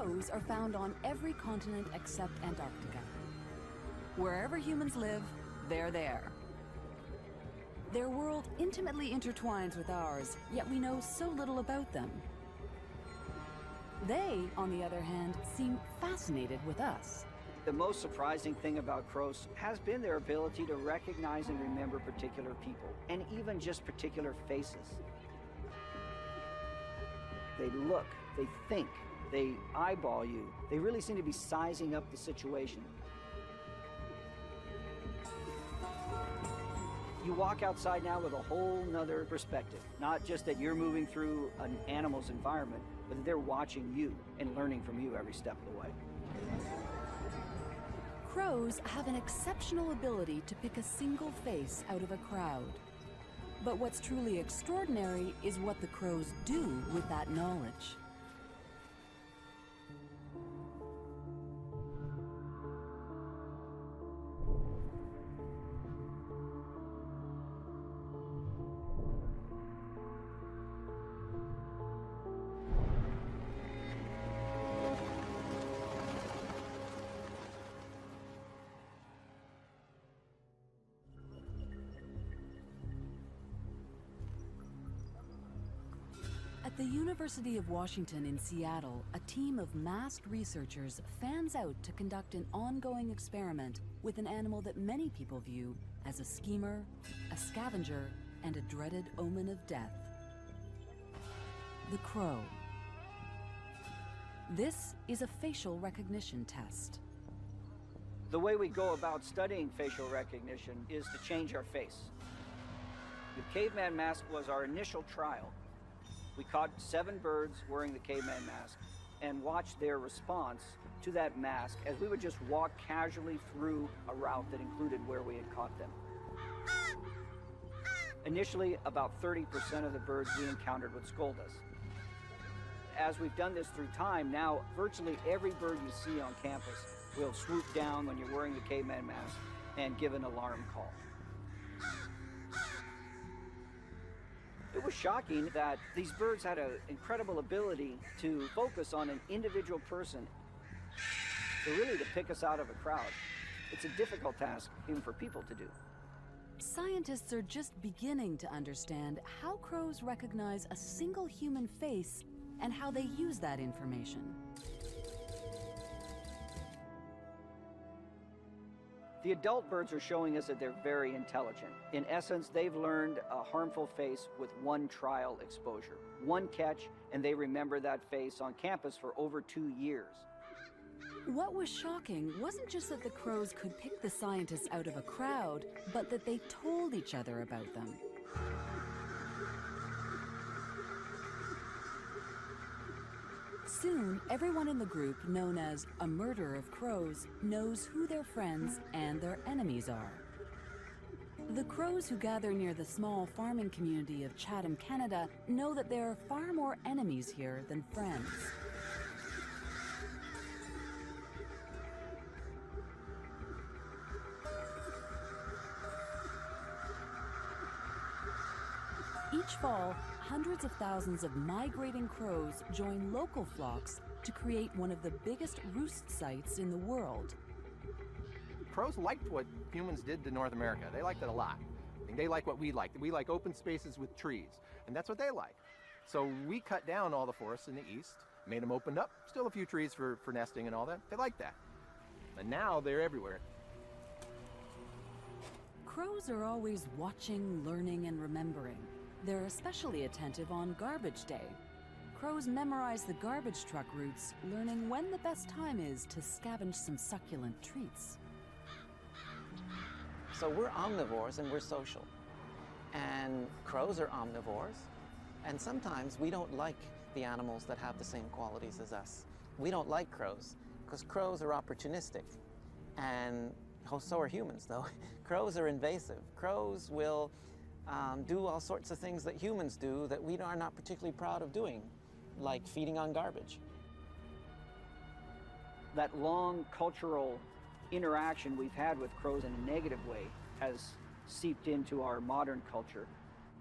Crows are found on every continent except Antarctica. Wherever humans live, they're there. Their world intimately intertwines with ours, yet we know so little about them. They, on the other hand, seem fascinated with us. The most surprising thing about crows has been their ability to recognize and remember particular people, and even just particular faces. They look, they think, they eyeball you. They really seem to be sizing up the situation. You walk outside now with a whole nother perspective. Not just that you're moving through an animal's environment, but that they're watching you and learning from you every step of the way. Crows have an exceptional ability to pick a single face out of a crowd. But what's truly extraordinary is what the crows do with that knowledge. At the University of Washington in Seattle, a team of masked researchers fans out to conduct an ongoing experiment with an animal that many people view as a schemer, a scavenger, and a dreaded omen of death: the crow. This is a facial recognition test. The way we go about studying facial recognition is to change our face. The caveman mask was our initial trial. We caught 7 birds wearing the caveman mask and watched their response to that mask as we would just walk casually through a route that included where we had caught them. Initially, about 30% of the birds we encountered would scold us. As we've done this through time, now virtually every bird you see on campus will swoop down when you're wearing the caveman mask and give an alarm call. It was shocking that these birds had an incredible ability to focus on an individual person, so really to pick us out of a crowd. It's a difficult task even for people to do. Scientists are just beginning to understand how crows recognize a single human face and how they use that information. The adult birds are showing us that they're very intelligent. In essence, they've learned a harmful face with one trial exposure. One catch, and they remember that face on campus for over 2 years. What was shocking wasn't just that the crows could pick the scientists out of a crowd, but that they told each other about them. Soon, everyone in the group, known as a murder of crows, knows who their friends and their enemies are. The crows who gather near the small farming community of Chatham, Canada, know that there are far more enemies here than friends. Each fall, hundreds of thousands of migrating crows join local flocks to create one of the biggest roost sites in the world. Crows liked what humans did to North America. They liked it a lot. I mean, they like what we like. We like open spaces with trees, and that's what they like. So we cut down all the forests in the east, made them opened up, still a few trees for nesting and all that. They like that. And now they're everywhere. Crows are always watching, learning, and remembering. They're especially attentive on garbage day. Crows memorize the garbage truck routes, learning when the best time is to scavenge some succulent treats. So we're omnivores and we're social. And crows are omnivores. And sometimes we don't like the animals that have the same qualities as us. We don't like crows because crows are opportunistic. And so are humans, though. Crows are invasive. Crows will do all sorts of things that humans do that we are not particularly proud of doing, like feeding on garbage. That long cultural interaction we've had with crows in a negative way has seeped into our modern culture.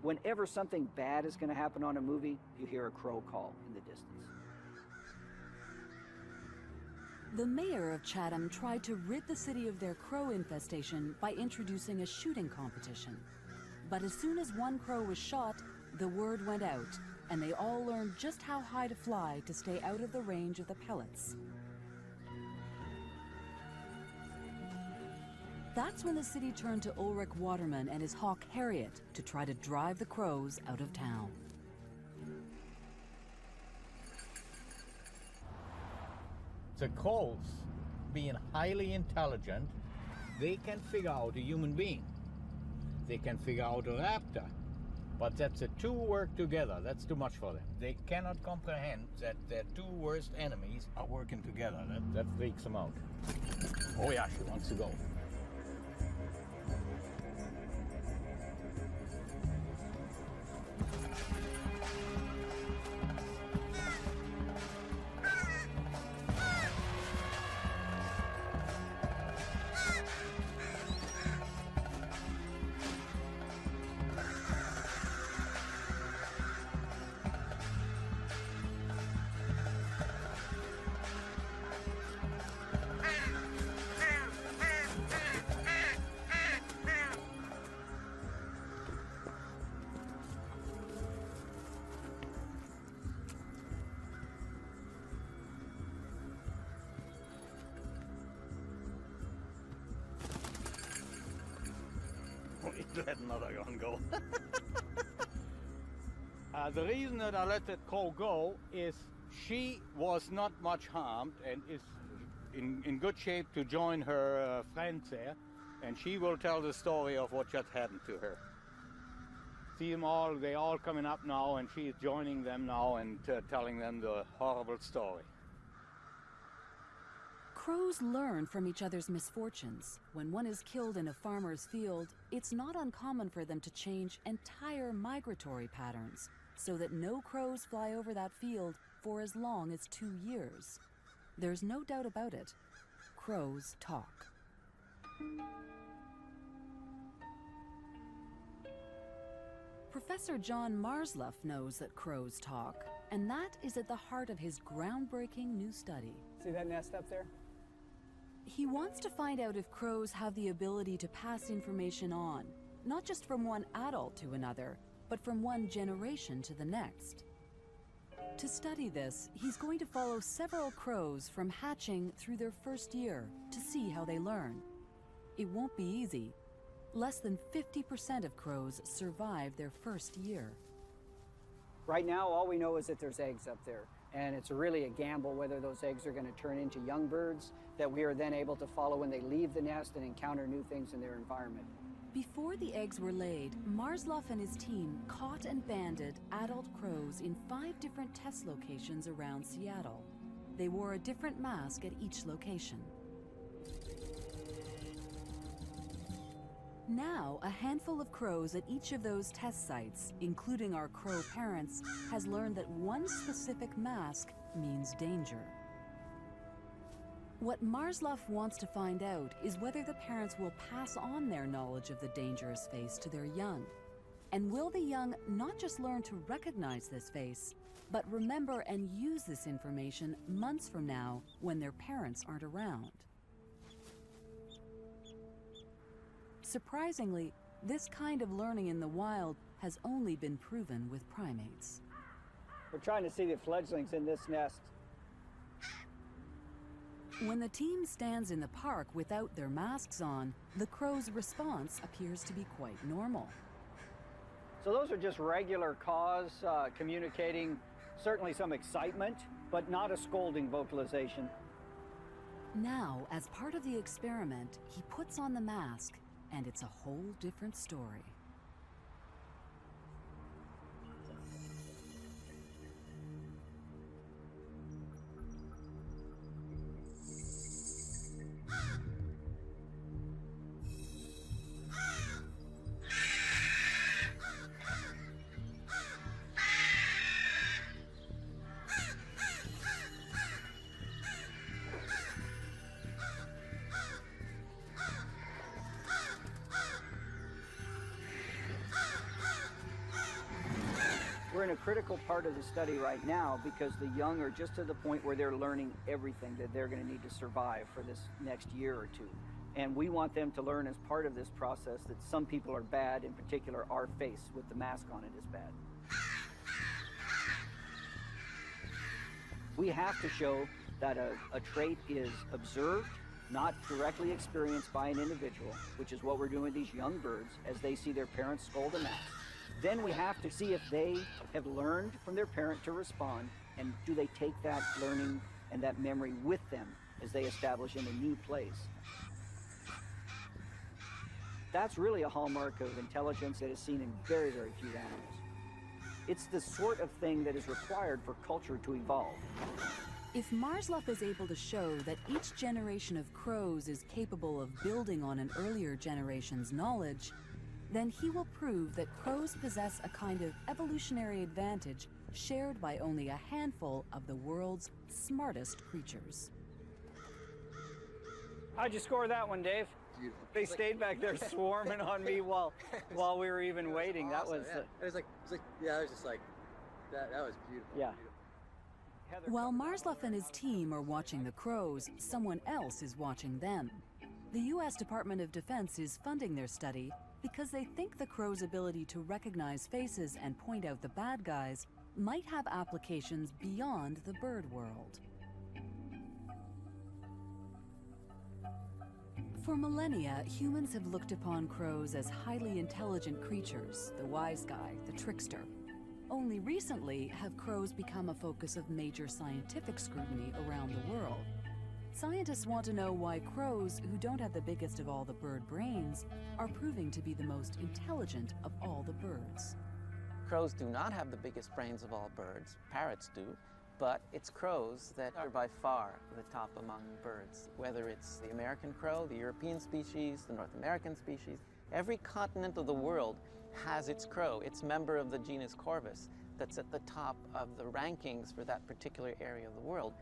Whenever something bad is going to happen on a movie, you hear a crow call in the distance. The mayor of Chatham tried to rid the city of their crow infestation by introducing a shooting competition. But as soon as one crow was shot, the word went out, and they all learned just how high to fly to stay out of the range of the pellets. That's when the city turned to Ulrich Waterman and his hawk Harriet to try to drive the crows out of town. The crows, being highly intelligent, they can figure out a human being. They can figure out a raptor. But that the two work together, that's too much for them. They cannot comprehend that their two worst enemies are working together. That freaks them out. Oh yeah, she wants to go. Let another one go. The reason that I let that crow go is she was not much harmed and is in good shape to join her friends there, and she will tell the story of what just happened to her. See them all, they're all coming up now, and she is joining them now and telling them the horrible story. Crows learn from each other's misfortunes. When one is killed in a farmer's field, it's not uncommon for them to change entire migratory patterns so that no crows fly over that field for as long as 2 years. There's no doubt about it. Crows talk. Professor John Marsluff knows that crows talk, and that is at the heart of his groundbreaking new study. See that nest up there? He wants to find out if crows have the ability to pass information on, not just from one adult to another, but from one generation to the next. To study this, he's going to follow several crows from hatching through their first year to see how they learn. It won't be easy. Less than 50% of crows survive their first year. Right now, all we know is that there's eggs up there. And it's really a gamble whether those eggs are going to turn into young birds that we are then able to follow when they leave the nest and encounter new things in their environment. Before the eggs were laid, Marsluff and his team caught and banded adult crows in 5 different test locations around Seattle. They wore a different mask at each location. Now, a handful of crows at each of those test sites, including our crow parents, has learned that one specific mask means danger. What Marsluff wants to find out is whether the parents will pass on their knowledge of the dangerous face to their young. And will the young not just learn to recognize this face, but remember and use this information months from now when their parents aren't around? Surprisingly, this kind of learning in the wild has only been proven with primates. We're trying to see the fledglings in this nest. When the team stands in the park without their masks on, the crow's response appears to be quite normal. So those are just regular caws communicating certainly some excitement, but not a scolding vocalization. Now, as part of the experiment, he puts on the mask, and it's a whole different story. critical part of the study right now because the young are just to the point where they're learning everything that they're going to need to survive for this next year or two. And we want them to learn as part of this process that some people are bad, in particular our face with the mask on it is bad. We have to show that a trait is observed, not directly experienced by an individual, which is what we're doing with these young birds as they see their parents scold a mask. Then we have to see if they have learned from their parent to respond, and do they take that learning and that memory with them as they establish in a new place. That's really a hallmark of intelligence that is seen in very, very few animals. It's the sort of thing that is required for culture to evolve. If Marsluff is able to show that each generation of crows is capable of building on an earlier generation's knowledge, then he will prove that crows possess a kind of evolutionary advantage shared by only a handful of the world's smartest creatures. How'd you score that one, Dave? Beautiful. They stayed back there swarming on me while we were even waiting. Awesome. That was Yeah. It was like that was beautiful. Yeah. Beautiful. While Marsluff and his team are watching the crows, someone else is watching them. The U.S. Department of Defense is funding their study because they think the crow's ability to recognize faces and point out the bad guys might have applications beyond the bird world. For millennia, humans have looked upon crows as highly intelligent creatures, the wise guy, the trickster. Only recently have crows become a focus of major scientific scrutiny around the world. Scientists want to know why crows, who don't have the biggest of all the bird brains, are proving to be the most intelligent of all the birds. Crows do not have the biggest brains of all birds. Parrots do. But it's crows that are by far the top among birds. Whether it's the American crow, the European species, the North American species, every continent of the world has its crow, its member of the genus Corvus, that's at the top of the rankings for that particular area of the world.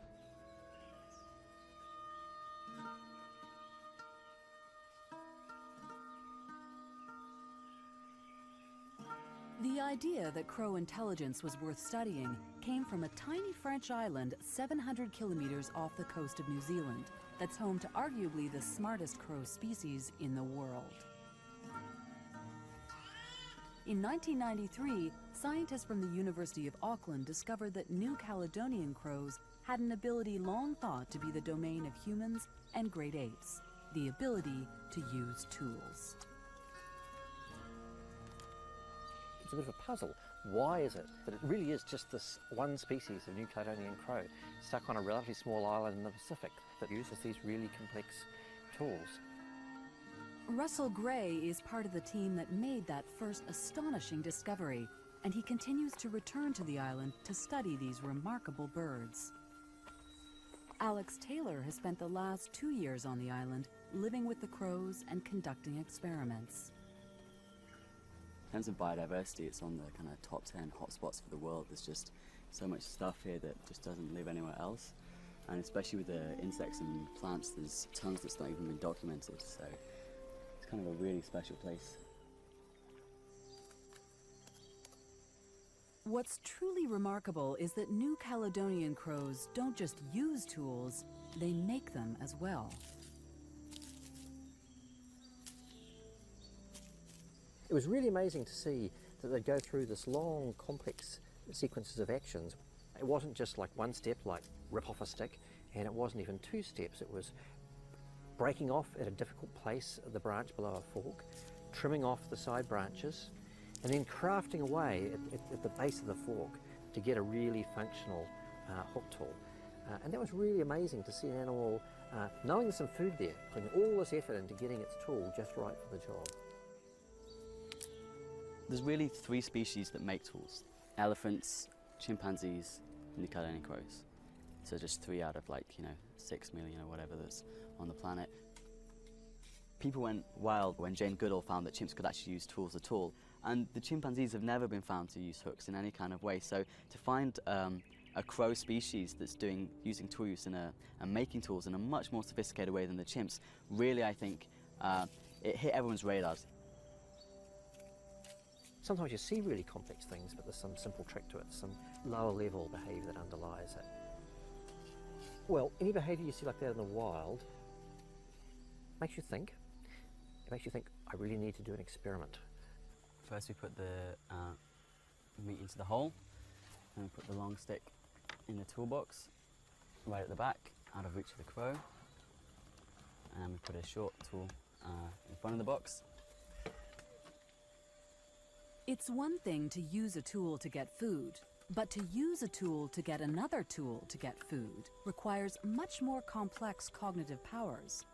The idea that crow intelligence was worth studying came from a tiny French island 700 kilometers off the coast of New Zealand that's home to arguably the smartest crow species in the world. In 1993, scientists from the University of Auckland discovered that New Caledonian crows had an ability long thought to be the domain of humans and great apes, the ability to use tools. It's a bit of a puzzle. Why is it that it really is just this one species of New Caledonian crow stuck on a relatively small island in the Pacific that uses these really complex tools? Russell Gray is part of the team that made that first astonishing discovery, and he continues to return to the island to study these remarkable birds. Alex Taylor has spent the last 2 years on the island, living with the crows and conducting experiments. In terms of biodiversity, it's on the kind of top 10 hotspots for the world. There's just so much stuff here that just doesn't live anywhere else. And especially with the insects and plants, there's tons that's not even been documented. So it's kind of a really special place. What's truly remarkable is that New Caledonian crows don't just use tools, they make them as well. It was really amazing to see that they'd go through this long, complex sequences of actions. It wasn't just like one step, like rip off a stick, and it wasn't even 2 steps. It was breaking off at a difficult place the branch below a fork, trimming off the side branches, and then crafting away at the base of the fork to get a really functional hook tool. And that was really amazing to see an animal, knowing there's some food there, putting all this effort into getting its tool just right for the job. There's really 3 species that make tools: elephants, chimpanzees, and New Caledonian crows. So just 3 out of 6 million or whatever that's on the planet. People went wild when Jane Goodall found that chimps could actually use tools at all. And the chimpanzees have never been found to use hooks in any kind of way. So to find a crow species that's using tool use and making tools in a much more sophisticated way than the chimps, really, I think, it hit everyone's radars. Sometimes you see really complex things, but there's some simple trick to it, some lower level behaviour that underlies it. Well, any behaviour you see like that in the wild makes you think. It makes you think, I really need to do an experiment. First we put the meat into the hole, and we put the long stick in the toolbox, right at the back, out of reach of the crow. And we put a short tool in front of the box. It's one thing to use a tool to get food, but to use a tool to get another tool to get food requires much more complex cognitive powers.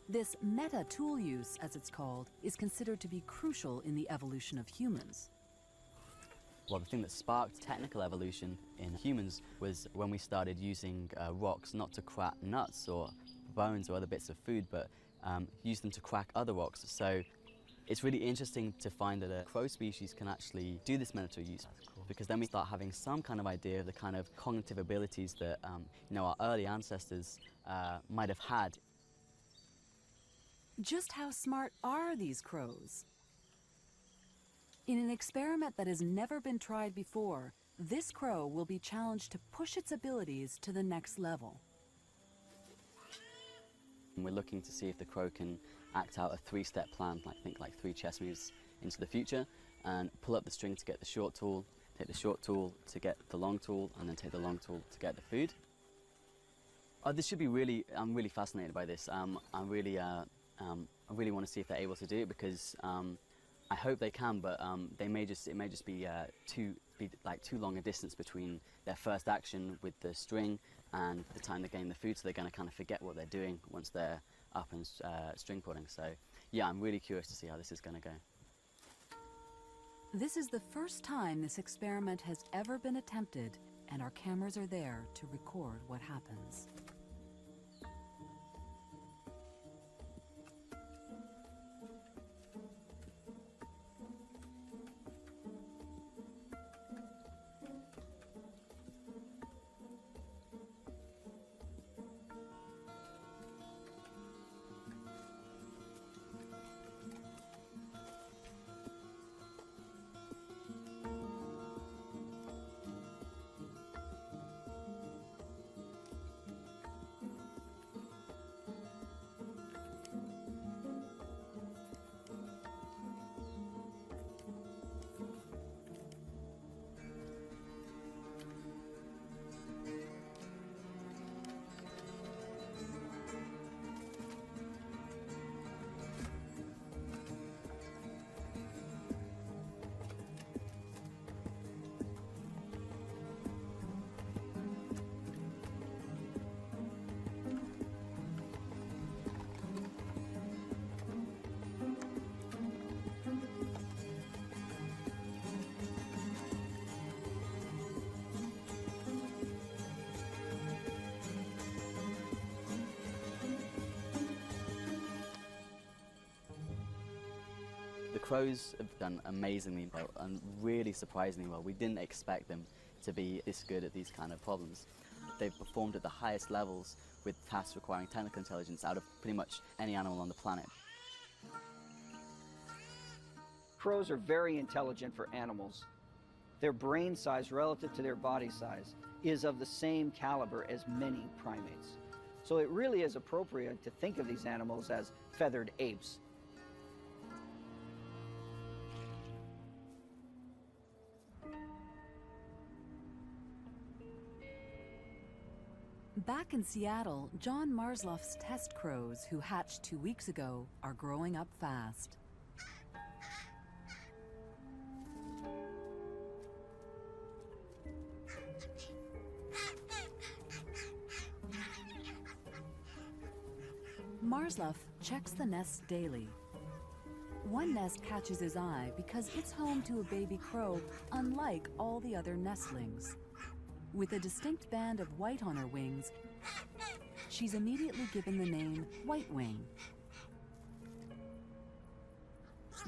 This meta-tool use, as it's called, is considered to be crucial in the evolution of humans. Well, the thing that sparked technical evolution in humans was when we started using rocks not to crack nuts or bones or other bits of food, but use them to crack other rocks. So it's really interesting to find that a crow species can actually do this meta-tool use, because then we start having some kind of idea of the kind of cognitive abilities that our early ancestors might have had. Just how smart are these crows? In an experiment that has never been tried before, this crow will be challenged to push its abilities to the next level. We're looking to see if the crow can act out a three-step plan, like 3 chess moves into the future, and pull up the string to get the short tool, take the short tool to get the long tool, and then take the long tool to get the food. Oh, this should be really, I'm really fascinated by this. I really want to see if they're able to do it, because I hope they can, but it may just be too long a distance between their first action with the string and the time they're getting the food, so they're going to kind of forget what they're doing once they're up and string pulling. So yeah, I'm really curious to see how this is going to go. This is the first time this experiment has ever been attempted, and our cameras are there to record what happens. The crows have done amazingly well and really surprisingly well. We didn't expect them to be this good at these kind of problems. They've performed at the highest levels with tasks requiring technical intelligence out of pretty much any animal on the planet. Crows are very intelligent for animals. Their brain size relative to their body size is of the same caliber as many primates. So it really is appropriate to think of these animals as feathered apes. Back in Seattle, John Marsloff's test crows, who hatched 2 weeks ago, are growing up fast. Marsloff checks the nests daily. One nest catches his eye because it's home to a baby crow, unlike all the other nestlings. With a distinct band of white on her wings, she's immediately given the name White Wing.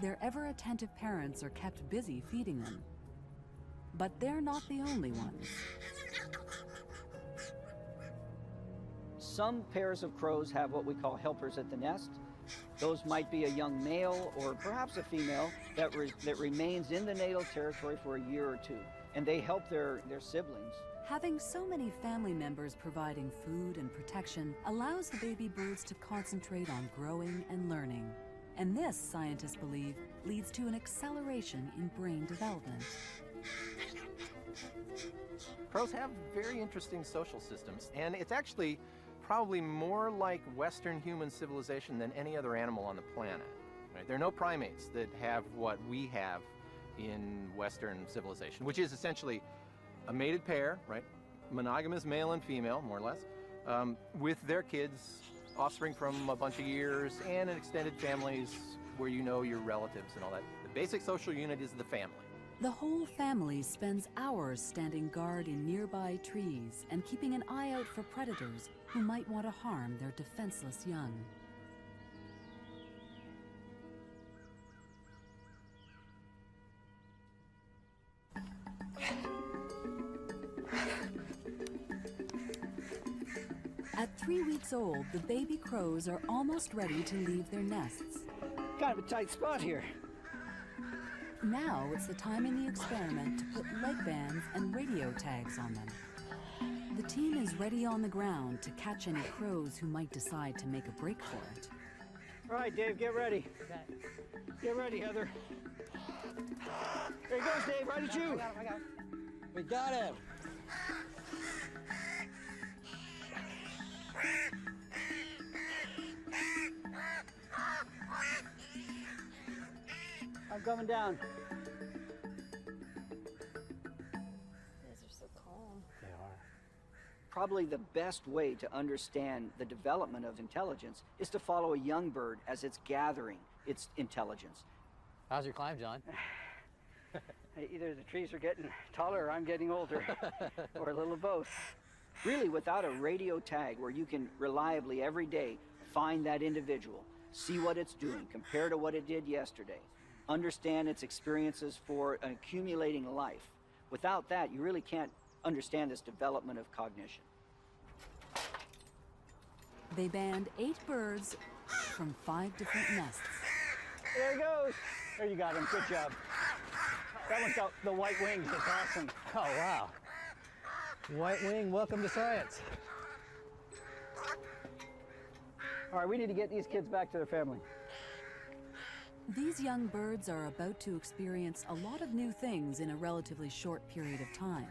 Their ever-attentive parents are kept busy feeding them. But they're not the only ones. Some pairs of crows have what we call helpers at the nest. Those might be a young male or perhaps a female that remains in the natal territory for a year or two, and they help their siblings. Having so many family members providing food and protection allows the baby birds to concentrate on growing and learning. And this, scientists believe, leads to an acceleration in brain development. Crows have very interesting social systems, and it's actually probably more like Western human civilization than any other animal on the planet. Right? There are no primates that have what we have in Western civilization, which is essentially a mated pair, right? Monogamous male and female, more or less, with their kids, offspring from a bunch of years, and extended families where you know your relatives and all that. The basic social unit is the family. The whole family spends hours standing guard in nearby trees and keeping an eye out for predators who might want to harm their defenseless young. At 3 weeks old, the baby crows are almost ready to leave their nests. Kind of a tight spot here. Now it's the time in the experiment to put leg bands and radio tags on them. The team is ready on the ground to catch any crows who might decide to make a break for it. All right, Dave, get ready. Get ready, Heather. There he goes, Dave, right at you. I got him. We got him. I'm coming down. These are so calm. They are. Probably the best way to understand the development of intelligence is to follow a young bird as it's gathering its intelligence. How's your climb, John? Either the trees are getting taller or I'm getting older, or a little of both. Really, without a radio tag where you can reliably every day find that individual, see what it's doing, compare to what it did yesterday, understand its experiences for an accumulating life. Without that, you really can't understand this development of cognition. They banned 8 birds from 5 different nests. There he goes. There, you got him. Good job. That one's got the white wings. That's awesome. Oh, wow. White wing, welcome to science. All right, we need to get these kids back to their family. These young birds are about to experience a lot of new things in a relatively short period of time.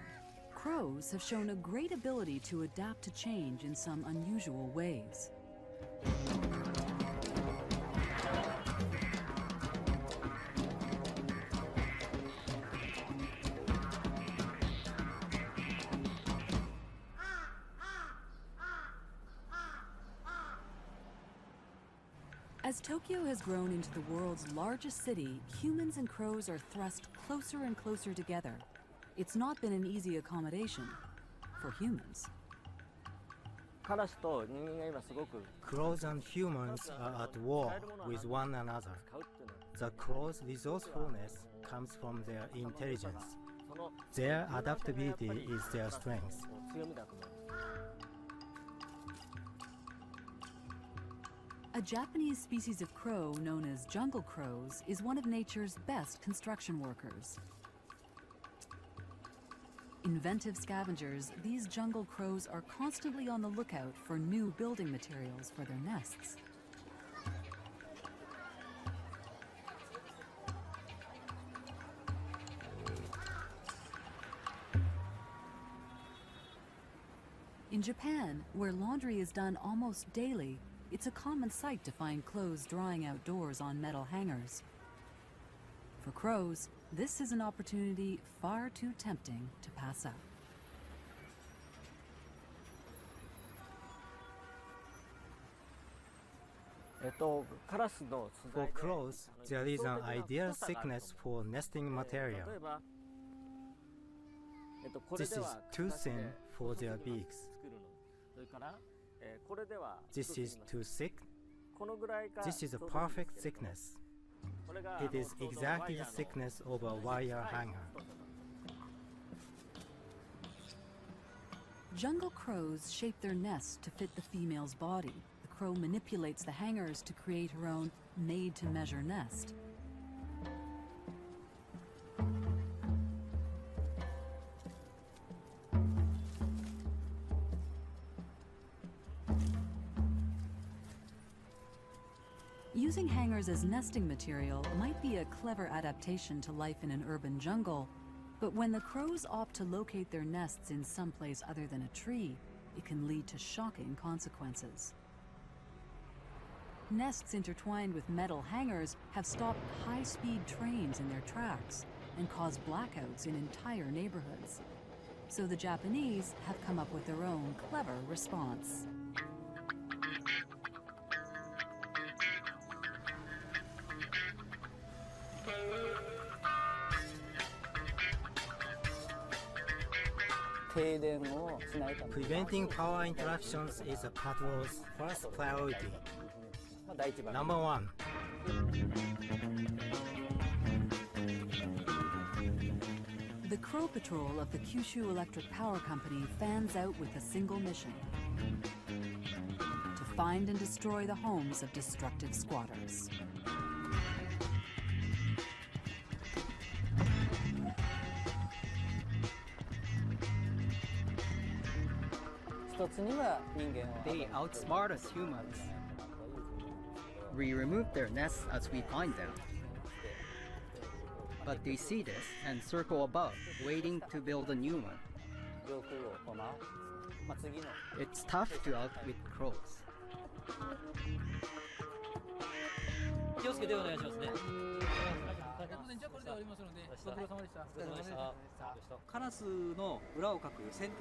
Crows have shown a great ability to adapt to change in some unusual ways. As Tokyo has grown into the world's largest city, humans and crows are thrust closer and closer together. It's not been an easy accommodation for humans. Crows and humans are at war with one another. The crows' resourcefulness comes from their intelligence. Their adaptability is their strength. A Japanese species of crow known as jungle crows is one of nature's best construction workers. Inventive scavengers, these jungle crows are constantly on the lookout for new building materials for their nests. In Japan, where laundry is done almost daily, it's a common sight to find clothes drying outdoors on metal hangers. For crows, this is an opportunity far too tempting to pass up. For crows, there is an ideal thickness for nesting material. This is too thin for their beaks. This is too thick. This is a perfect thickness. It is exactly the thickness of a wire hanger. Jungle crows shape their nests to fit the female's body. The crow manipulates the hangers to create her own made-to-measure nest. Using hangers as nesting material might be a clever adaptation to life in an urban jungle, but when the crows opt to locate their nests in some place other than a tree, it can lead to shocking consequences. Nests intertwined with metal hangers have stopped high-speed trains in their tracks and caused blackouts in entire neighborhoods. So the Japanese have come up with their own clever response. Preventing power interruptions is a patrol's first priority. Number 1. The Crow Patrol of the Kyushu Electric Power Company fans out with a single mission: to find and destroy the homes of destructive squatters. They outsmart us humans. We remove their nests as we find them. But they see this and circle above, waiting to build a new one. It's tough to outwit crows.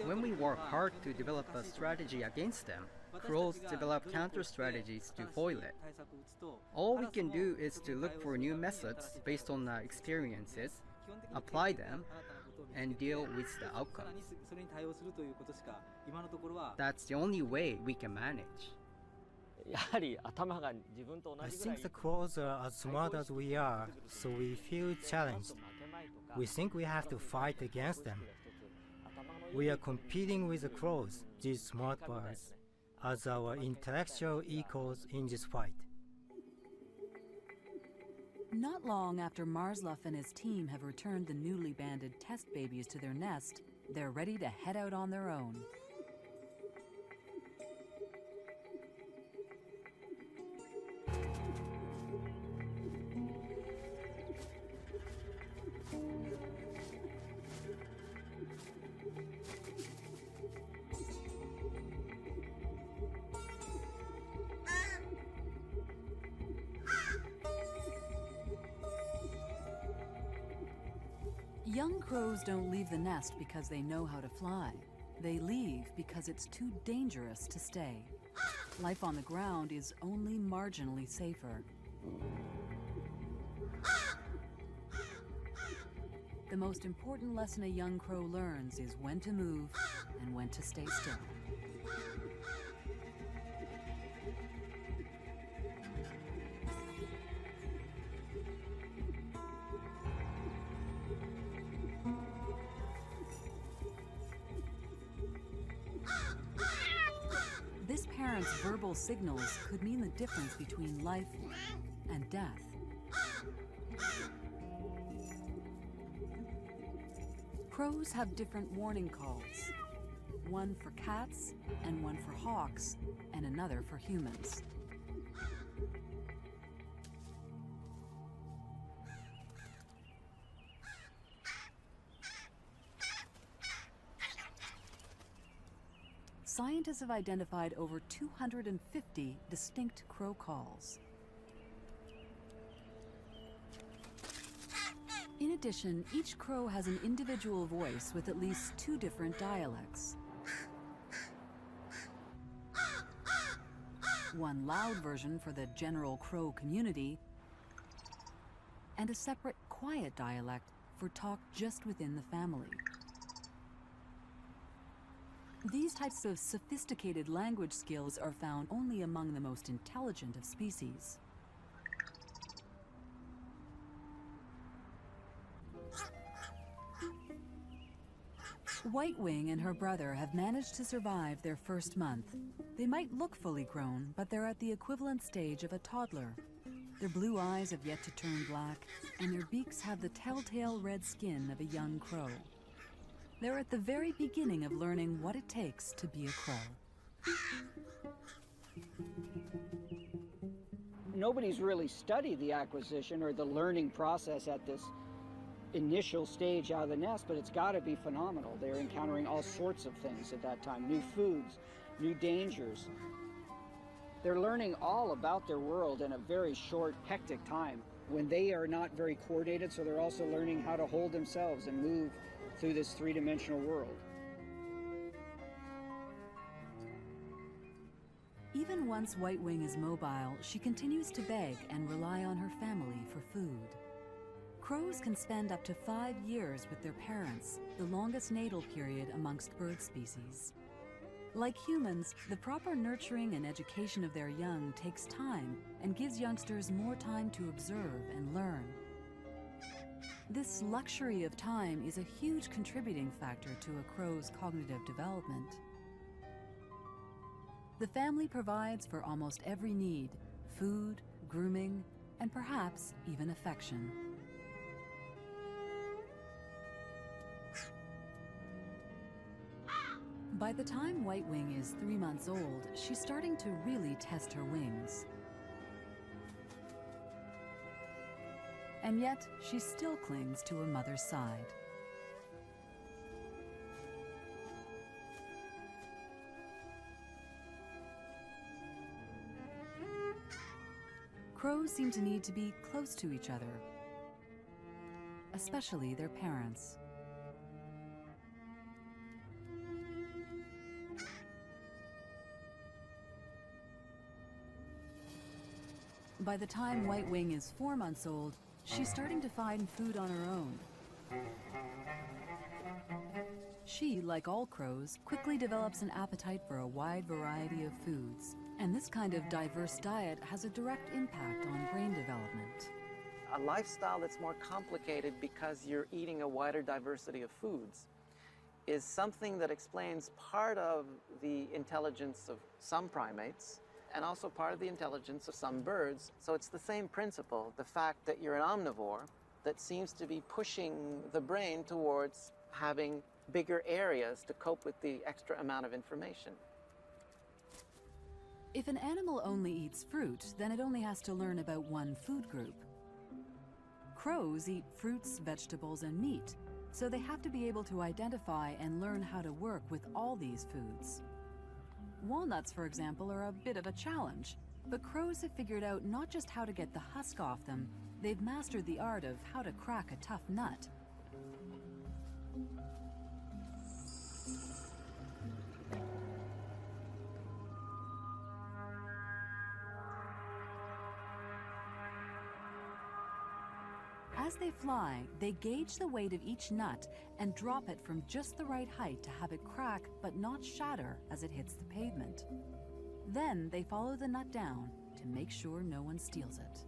When we work hard to develop a strategy against them, crows develop counter-strategies to foil it. All we can do is to look for new methods based on our experiences, apply them, and deal with the outcomes. That's the only way we can manage. I think the crows are as smart as we are, so we feel challenged. We think we have to fight against them. We are competing with the crows, these smart birds, as our intellectual equals in this fight. Not long after Marsluff and his team have returned the newly banded test babies to their nest, they're ready to head out on their own. Young crows don't leave the nest because they know how to fly. They leave because it's too dangerous to stay. Life on the ground is only marginally safer. The most important lesson a young crow learns is when to move and when to stay still. This parent's verbal signals could mean the difference between life and death. Crows have different warning calls. One for cats, and one for hawks, and another for humans. Scientists have identified over 250 distinct crow calls. In addition, each crow has an individual voice with at least 2 different dialects. One loud version for the general crow community, and a separate quiet dialect for talk just within the family. These types of sophisticated language skills are found only among the most intelligent of species. Whitewing and her brother have managed to survive their first month. They might look fully grown, but they're at the equivalent stage of a toddler. Their blue eyes have yet to turn black, and their beaks have the telltale red skin of a young crow. They're at the very beginning of learning what it takes to be a crow. Nobody's really studied the acquisition or the learning process at this initial stage out of the nest, but it's got to be phenomenal. They're encountering all sorts of things at that time, new foods, new dangers. They're learning all about their world in a very short, hectic time when they are not very coordinated, so they're also learning how to hold themselves and move through this three-dimensional world. Even once Whitewing is mobile, she continues to beg and rely on her family for food. Crows can spend up to 5 years with their parents, the longest natal period amongst bird species. Like humans, the proper nurturing and education of their young takes time and gives youngsters more time to observe and learn. This luxury of time is a huge contributing factor to a crow's cognitive development. The family provides for almost every need: food, grooming, and perhaps even affection. By the time Whitewing is 3 months old, she's starting to really test her wings. And yet, she still clings to her mother's side. Crows seem to need to be close to each other, especially their parents. By the time Whitewing is 4 months old, she's starting to find food on her own. She, like all crows, quickly develops an appetite for a wide variety of foods. And this kind of diverse diet has a direct impact on brain development. A lifestyle that's more complicated because you're eating a wider diversity of foods is something that explains part of the intelligence of some primates and also part of the intelligence of some birds. So it's the same principle, the fact that you're an omnivore, that seems to be pushing the brain towards having bigger areas to cope with the extra amount of information. If an animal only eats fruit, then it only has to learn about one food group. Crows eat fruits, vegetables, and meat, so they have to be able to identify and learn how to work with all these foods. Walnuts, for example, are a bit of a challenge, but crows have figured out not just how to get the husk off them, they've mastered the art of how to crack a tough nut. As they fly, they gauge the weight of each nut and drop it from just the right height to have it crack but not shatter as it hits the pavement. Then they follow the nut down to make sure no one steals it.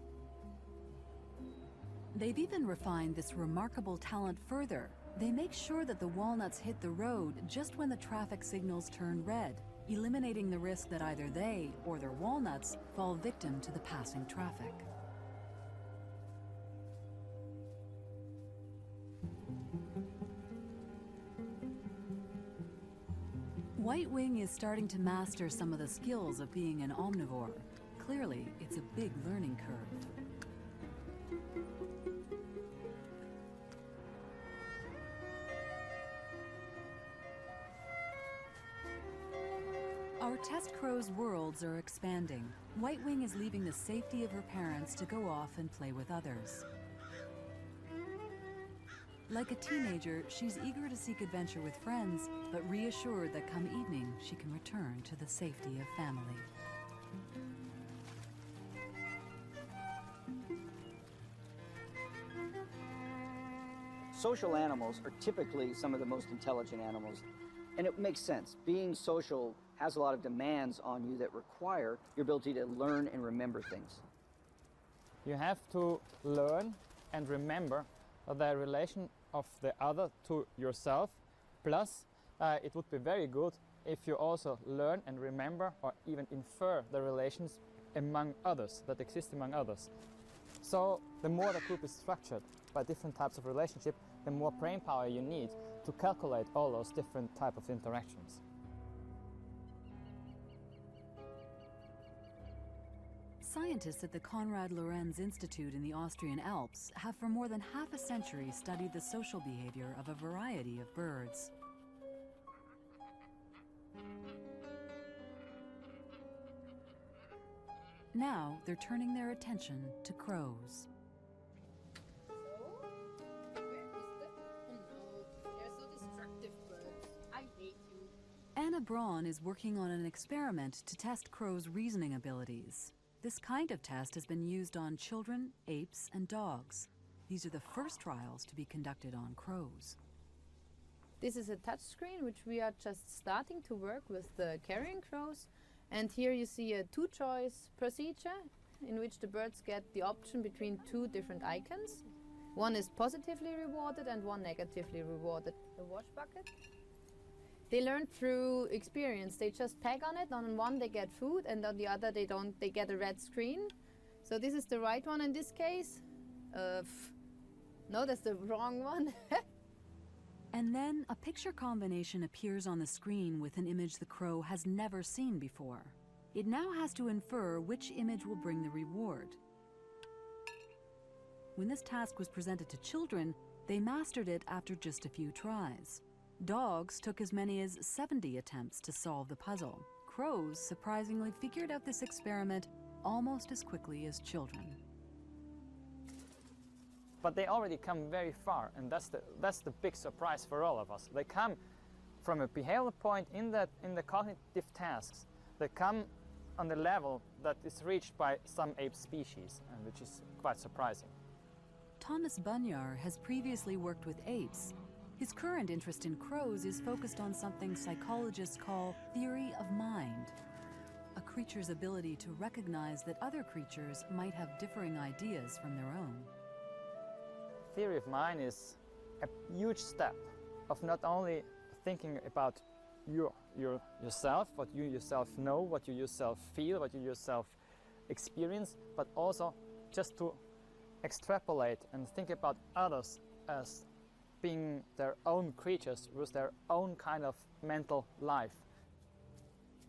They've even refined this remarkable talent further. They make sure that the walnuts hit the road just when the traffic signals turn red, eliminating the risk that either they or their walnuts fall victim to the passing traffic. Whitewing is starting to master some of the skills of being an omnivore. Clearly, it's a big learning curve. Our test crow's worlds are expanding. Whitewing is leaving the safety of her parents to go off and play with others. Like a teenager, she's eager to seek adventure with friends, but reassured that come evening, she can return to the safety of family. Social animals are typically some of the most intelligent animals, and it makes sense. Being social has a lot of demands on you that require your ability to learn and remember things. You have to learn and remember the relation of the other to yourself, plus it would be very good if you also learn and remember or even infer the relations among others, that exist among others. So the more the group is structured by different types of relationship, the more brain power you need to calculate all those different types of interactions. Scientists at the Konrad Lorenz Institute in the Austrian Alps have for more than half a century studied the social behavior of a variety of birds. Now they're turning their attention to crows. Anna Braun is working on an experiment to test crows' reasoning abilities. This kind of test has been used on children, apes, and dogs. These are the first trials to be conducted on crows. This is a touch screen which we are just starting to work with the carrion crows. And here you see a two-choice procedure in which the birds get the option between two different icons. One is positively rewarded and one negatively rewarded. The wash bucket. They learn through experience. They just peg on it. On one they get food and on the other they don't. They get a red screen. So this is the right one in this case. No, that's the wrong one. And then a picture combination appears on the screen with an image the crow has never seen before. It now has to infer which image will bring the reward. When this task was presented to children, they mastered it after just a few tries. Dogs took as many as 70 attempts to solve the puzzle. Crows surprisingly figured out this experiment almost as quickly as children. But they already come very far, and that's the big surprise for all of us. They come from a behavioral point in the cognitive tasks. They come on the level that is reached by some ape species, and which is quite surprising. Thomas Bunyar has previously worked with apes. His current interest in crows is focused on something psychologists call theory of mind, a creature's ability to recognize that other creatures might have differing ideas from their own. Theory of mind is a huge step of not only thinking about yourself, what you yourself know, what you yourself feel, what you yourself experience, but also just to extrapolate and think about others as being their own creatures with their own kind of mental life.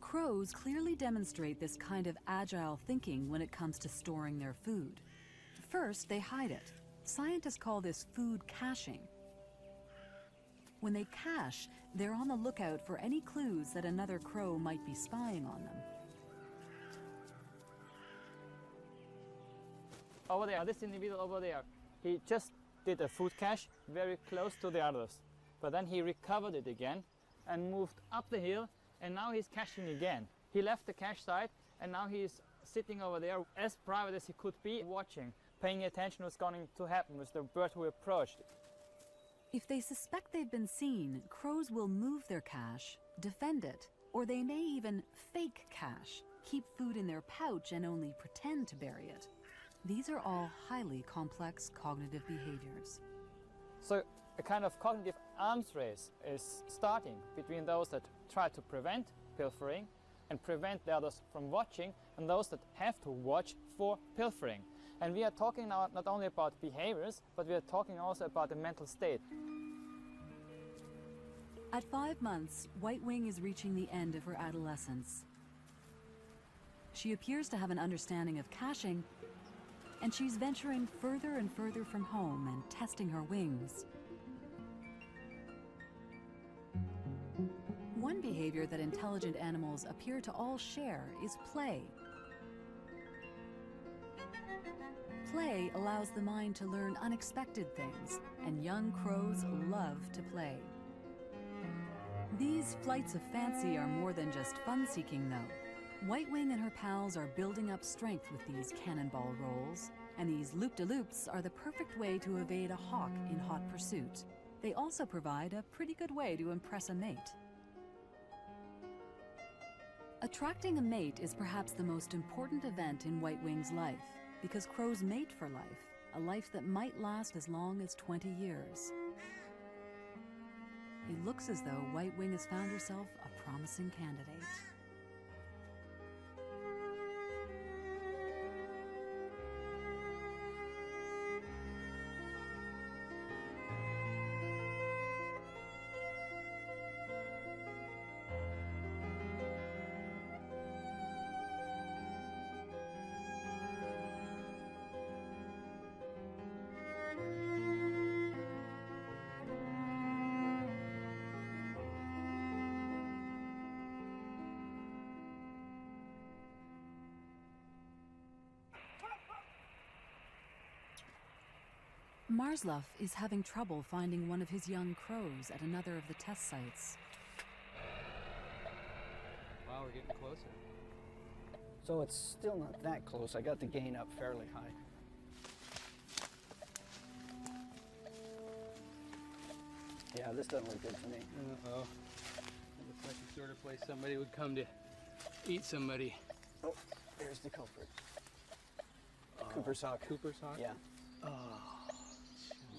Crows clearly demonstrate this kind of agile thinking when it comes to storing their food. First, they hide it. Scientists call this food caching. When they cache, they're on the lookout for any clues that another crow might be spying on them. Over there, this individual over there, he just did a food cache very close to the others. But then he recovered it again and moved up the hill, and now he's caching again. He left the cache site and now he's sitting over there as private as he could be, watching, paying attention what's going to happen with the bird who approached. If they suspect they've been seen, crows will move their cache, defend it, or they may even fake cache, keep food in their pouch and only pretend to bury it. These are all highly complex cognitive behaviors. So a kind of cognitive arms race is starting between those that try to prevent pilfering and prevent the others from watching, and those that have to watch for pilfering. And we are talking now not only about behaviors, but we are talking also about the mental state. At 5 months, White Wing is reaching the end of her adolescence. She appears to have an understanding of caching, and she's venturing further and further from home and testing her wings. One behavior that intelligent animals appear to all share is play. Play allows the mind to learn unexpected things, and young crows love to play. These flights of fancy are more than just fun-seeking, though. White Wing and her pals are building up strength with these cannonball rolls, and these loop-de-loops are the perfect way to evade a hawk in hot pursuit. They also provide a pretty good way to impress a mate. Attracting a mate is perhaps the most important event in White Wing's life, because crows mate for life, a life that might last as long as 20 years. It looks as though White-wing has found herself a promising candidate. Marsluff is having trouble finding one of his young crows at another of the test sites. Wow, we're getting closer. So it's still not that close. I got the gain up fairly high. Yeah, this doesn't look good to me. Uh-oh. It looks like the sort of place somebody would come to eat somebody. Oh, there's the culprit. Cooper's hawk. Cooper's hawk? Yeah. Oh.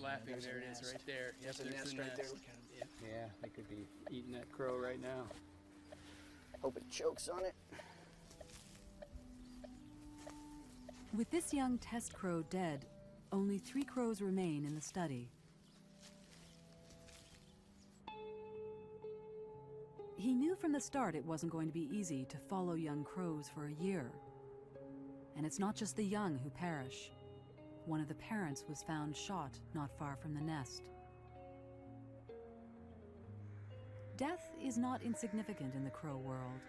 Laughing, there it is, right there. There's a nest right there. Look at him. Yeah, they could be eating that crow right now. Hope it chokes on it. With this young test crow dead, only 3 crows remain in the study. He knew from the start it wasn't going to be easy to follow young crows for a year. And it's not just the young who perish. One of the parents was found shot not far from the nest. Death is not insignificant in the crow world.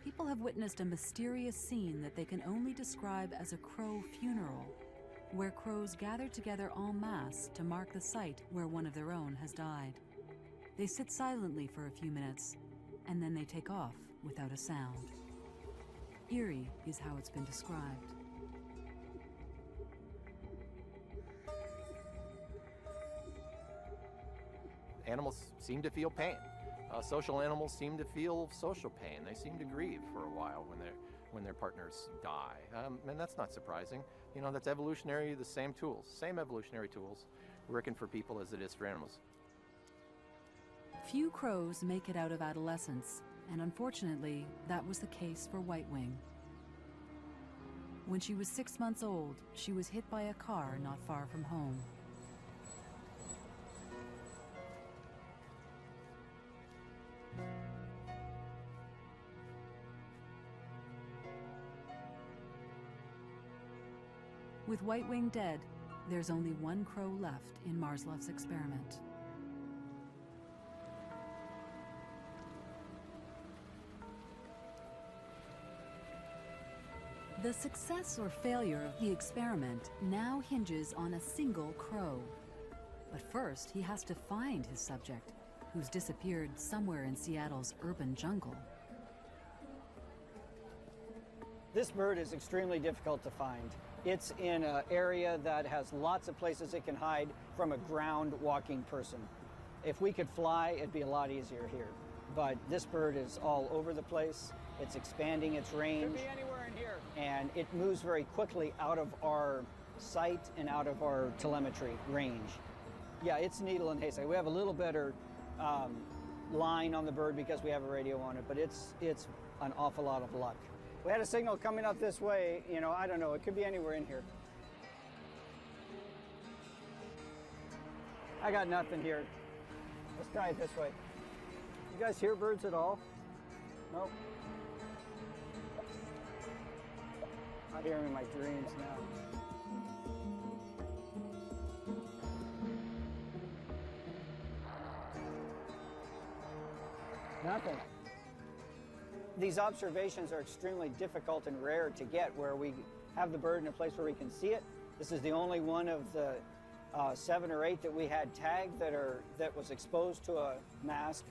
People have witnessed a mysterious scene that they can only describe as a crow funeral, where crows gather together en masse to mark the site where one of their own has died. They sit silently for a few minutes, and then they take off without a sound. Eerie is how it's been described. Animals seem to feel pain. Social animals seem to feel social pain. They seem to grieve for a while when their partners die. And that's not surprising. You know, that's evolutionary, the same evolutionary tools working for people as it is for animals. Few crows make it out of adolescence, and unfortunately, that was the case for White-wing. When she was 6 months old, she was hit by a car not far from home. With White-wing dead, there's only 1 crow left in Marsluff's experiment. The success or failure of the experiment now hinges on a single crow. But first, he has to find his subject, who's disappeared somewhere in Seattle's urban jungle. This bird is extremely difficult to find. It's in an area that has lots of places it can hide from a ground walking person. If we could fly, it'd be a lot easier here. But this bird is all over the place. It's expanding its range. Could be anywhere in here. And it moves very quickly out of our sight and out of our telemetry range. Yeah, it's needle and haystack. We have a little better line on the bird because we have a radio on it, but it's an awful lot of luck. We had a signal coming up this way, you know, I don't know, it could be anywhere in here. I got nothing here. Let's try it this way. You guys hear birds at all? Nope. I hear them in my dreams now. Nothing. These observations are extremely difficult and rare to get, where we have the bird in a place where we can see it. This is the only one of the 7 or 8 that we had tagged that was exposed to a mask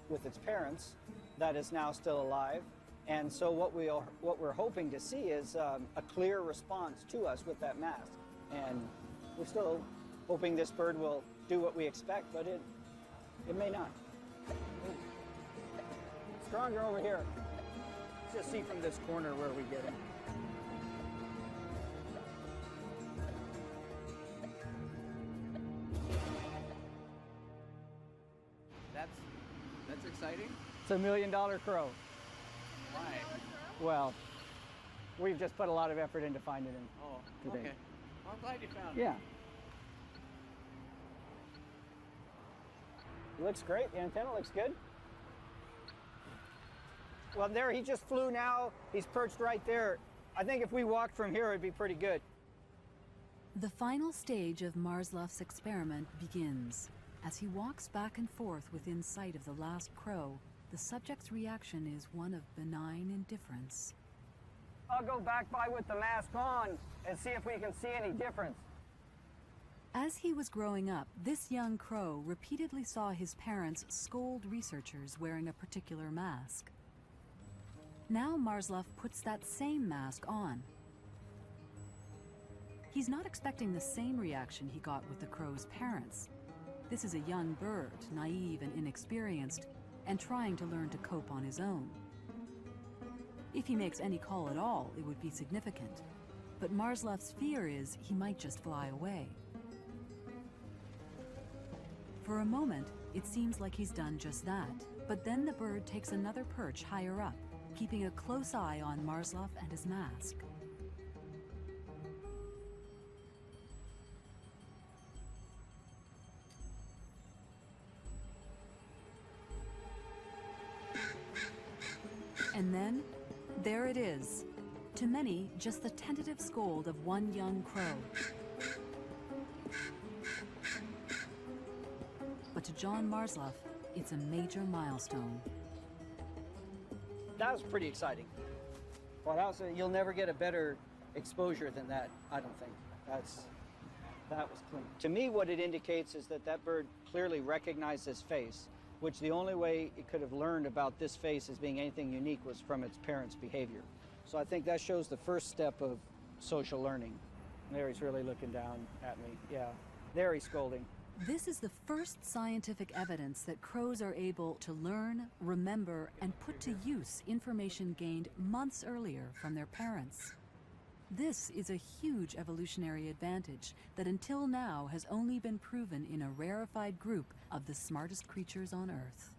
with its parents that is now still alive. And so what we're hoping to see is a clear response to us with that mask. And we're still hoping this bird will do what we expect, but it may not. Stronger over here. Let's just see from this corner where we get him. That's exciting. It's $1 million crow. Why? Well, we've just put a lot of effort into finding him. Oh, today. okay. Well, I'm glad you found Yeah. it. Looks great. The antenna looks good. Well, there he just flew now. He's perched right there. I think if we walked from here, it'd be pretty good. The final stage of Marsluff's experiment begins. As he walks back and forth within sight of the last crow, the subject's reaction is one of benign indifference. I'll go back by with the mask on and see if we can see any difference. As he was growing up, this young crow repeatedly saw his parents scold researchers wearing a particular mask. Now Marsluff puts that same mask on. He's not expecting the same reaction he got with the crow's parents. This is a young bird, naive and inexperienced, and trying to learn to cope on his own. If he makes any call at all, it would be significant. But Marsluff's fear is he might just fly away. For a moment, it seems like he's done just that, but then the bird takes another perch higher up, keeping a close eye on Marsluff and his mask. And then, there it is. To many, just the tentative scold of one young crow. But to John Marsluff, it's a major milestone. That was pretty exciting. Well, you'll never get a better exposure than that, I don't think. That was clean. To me, what it indicates is that that bird clearly recognized this face, which the only way it could have learned about this face as being anything unique was from its parents' behavior. So I think that shows the first step of social learning. There he's really looking down at me, yeah. There he's scolding. This is the first scientific evidence that crows are able to learn, remember, and put to use information gained months earlier from their parents. This is a huge evolutionary advantage that until now has only been proven in a rarefied group of the smartest creatures on Earth.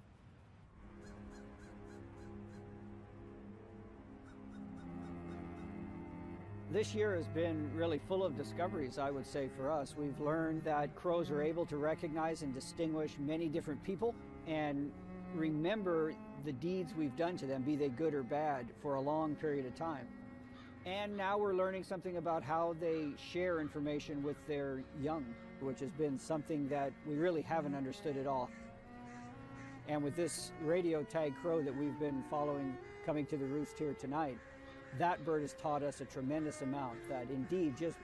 This year has been really full of discoveries, I would say, for us. We've learned that crows are able to recognize and distinguish many different people and remember the deeds we've done to them, be they good or bad, for a long period of time. And now we're learning something about how they share information with their young, which has been something that we really haven't understood at all. And with this radio tag crow that we've been following coming to the roost here tonight, that bird has taught us a tremendous amount, that indeed just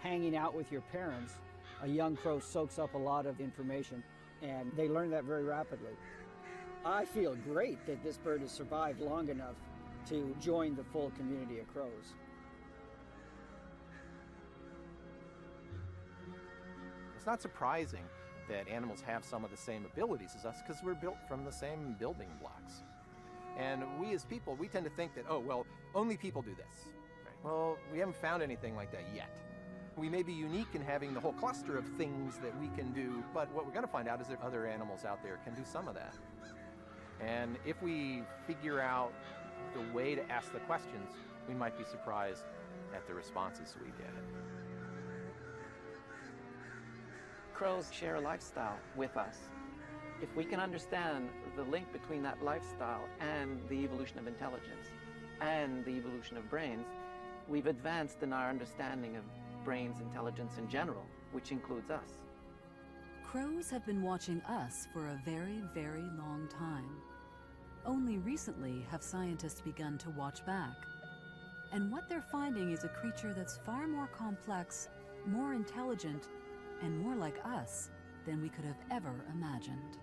hanging out with your parents, a young crow soaks up a lot of information, and they learn that very rapidly. I feel great that this bird has survived long enough to join the full community of crows. It's not surprising that animals have some of the same abilities as us because we're built from the same building blocks. And we as people, we tend to think that, oh, well, only people do this. Right? Well, we haven't found anything like that yet. We may be unique in having the whole cluster of things that we can do, but what we're going to find out is that other animals out there can do some of that. And if we figure out the way to ask the questions, we might be surprised at the responses we get. Crows share a lifestyle with us. If we can understand the link between that lifestyle and the evolution of intelligence and the evolution of brains, we've advanced in our understanding of brains, intelligence in general, which includes us. Crows have been watching us for a very, very long time. Only recently have scientists begun to watch back. And what they're finding is a creature that's far more complex, more intelligent, and more like us than we could have ever imagined.